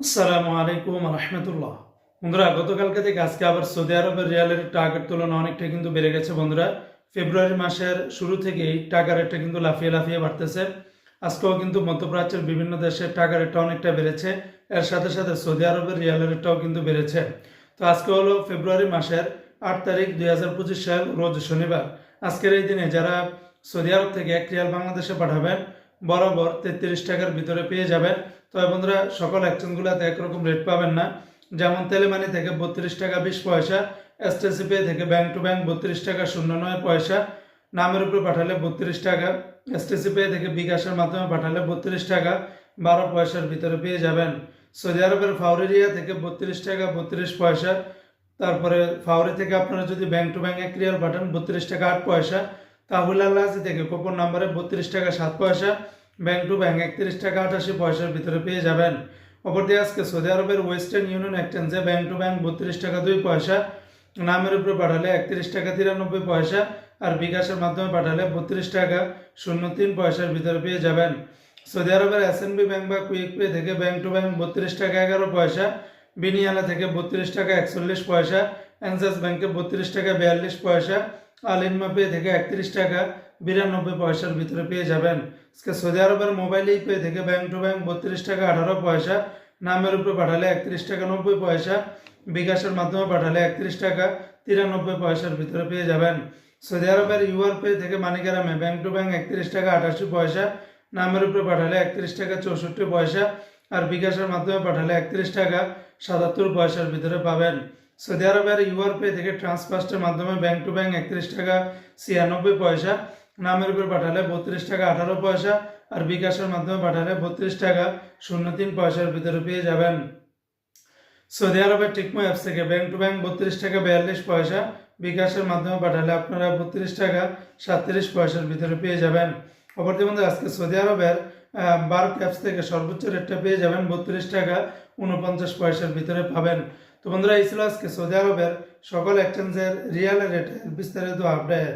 আসসালামু আলাইকুম রহমতুল্লাহ। বন্ধুরা, গতকালকে থেকে আজকে আবার সৌদি আরবের রিয়ালের টাকার তুলনায় অনেকটা কিন্তু বেড়ে গেছে। বন্ধুরা, ফেব্রুয়ারি মাসের শুরু থেকেই টাকার রেটটা কিন্তু লাফিয়ে লাফিয়ে বাড়তেছে। আজকেও কিন্তু মধ্যপ্রাচ্যের বিভিন্ন দেশের টাকার রেটটা অনেকটা বেড়েছে। এর সাথে সাথে সৌদি আরবের রিয়ালের রেটটাও কিন্তু বেড়েছে। তো আজকে হলো ফেব্রুয়ারি মাসের 8 তারিখ 2025 সাল, রোজ শনিবার। আজকের এই দিনে যারা সৌদি আরব থেকে 1 রিয়াল বাংলাদেশে পাঠাবেন বরাবর 33 টাকার ভিতরে পেয়ে যাবেন। তবে বন্ধুরা, সকল এক্সচেঞ্জগুলোতে একরকম রেট পাবেন না। যেমন তেলেমানি থেকে 32 টাকা 20 পয়সা, এসটিসি পে থেকে ব্যাংক টু ব্যাংক 32 টাকা 09 পয়সা, নামের উপরে পাঠালে 32 টাকা, এসটিসি পে থেকে বিকাশের মাধ্যমে পাঠালে 32 টাকা 12 পয়সার ভিতরে পেয়ে যাবেন। সৌদি আরবের ফাউরিরিয়া থেকে 32 টাকা 32 পয়সা, তারপরে ফাউরি থেকে আপনারা যদি ব্যাংক টু ব্যাংক 1 রিয়াল পাঠান 32 টাকা 8 পয়সা, কাহুল আল্লাহি থেকে কুপন নাম্বারে 32 টাকা 7 পয়সা, ব্যাংক টু ব্যাংক 31 টাকা 88 পয়সার ভিতরে পেয়ে যাবেন। অপরদিকে আজকে সৌদি আরবের ওয়েস্টার্ন ইউনিয়ন এক্সচেঞ্জে ব্যাংক টু ব্যাংক 32 টাকা 2 পয়সা, নামের উপরে পাঠালে 31 টাকা 93 পয়সা, আর বিকাশের মাধ্যমে পাঠালে 32 টাকা 03 পয়সার ভিতরে পেয়ে যাবেন। সৌদি আরবের এসএনবি ব্যাংক বা কুইক পে থেকে ব্যাংক টু ব্যাংক 32 টাকা 11 পয়সা, বিনিয়ালা থেকে 32 টাকা 41 পয়সা, অ্যাক্সিস ব্যাংকে 32 টাকা 42 পয়সা, আল ইনমা পে থেকে 31 টাকা 92 পয়সার ভিতরে পেয়ে যাবেন। আজকে সৌদি আরবের মোবাইল পে থেকে ব্যাংক টু ব্যাংক 32 টাকা 18 পয়সা, নামের উপরে পাঠালে 31 টাকা 90 পয়সা, বিকাশের মাধ্যমে পাঠালে 31 টাকা 93 পয়সার ভিতরে পেয়ে যাবেন। সৌদি আরবের ইউআর পে থেকে মানিগ্রামে ব্যাংক টু ব্যাংক 31 টাকা 88 পয়সা, নামের উপরে পাঠালে 31 টাকা 64 পয়সা, আর বিকাশের মাধ্যমে পাঠালে 31 টাকা 77 পয়সার ভিতরে পাবেন। সৌদি আরবের ইউআর পে থেকে ট্রান্সফার্স্টের মাধ্যমে ব্যাংক টু ব্যাংক 31 টাকা 96 পয়সা, নামের উপর পাঠালে 32 টাকা 18 পয়সা, আর বিকাশের মাধ্যমে পাঠালে 32 টাকা 03 পয়সার ভিতরে পেয়ে যাবেন। সৌদি আরবের টিকমো অ্যাপস থেকে ব্যাংক টু ব্যাংক 32 টাকা 42 পয়সা, বিকাশের মাধ্যমে পাঠালে আপনারা 32 টাকা 37 পয়সার ভিতরে পেয়ে যাবেন। অপরদিকে বন্ধু, আজকে সৌদি আরবের বার্ক অ্যাপস থেকে সর্বোচ্চ রেটটা পেয়ে যাবেন 32 টাকা 49 পয়সার ভিতরে পাবেন। তো বন্ধুরা, এই ছিল আজকে সৌদি আরবের সকল এক্সচেঞ্জের রিয়াল রেটের বিস্তারিত আপডেট।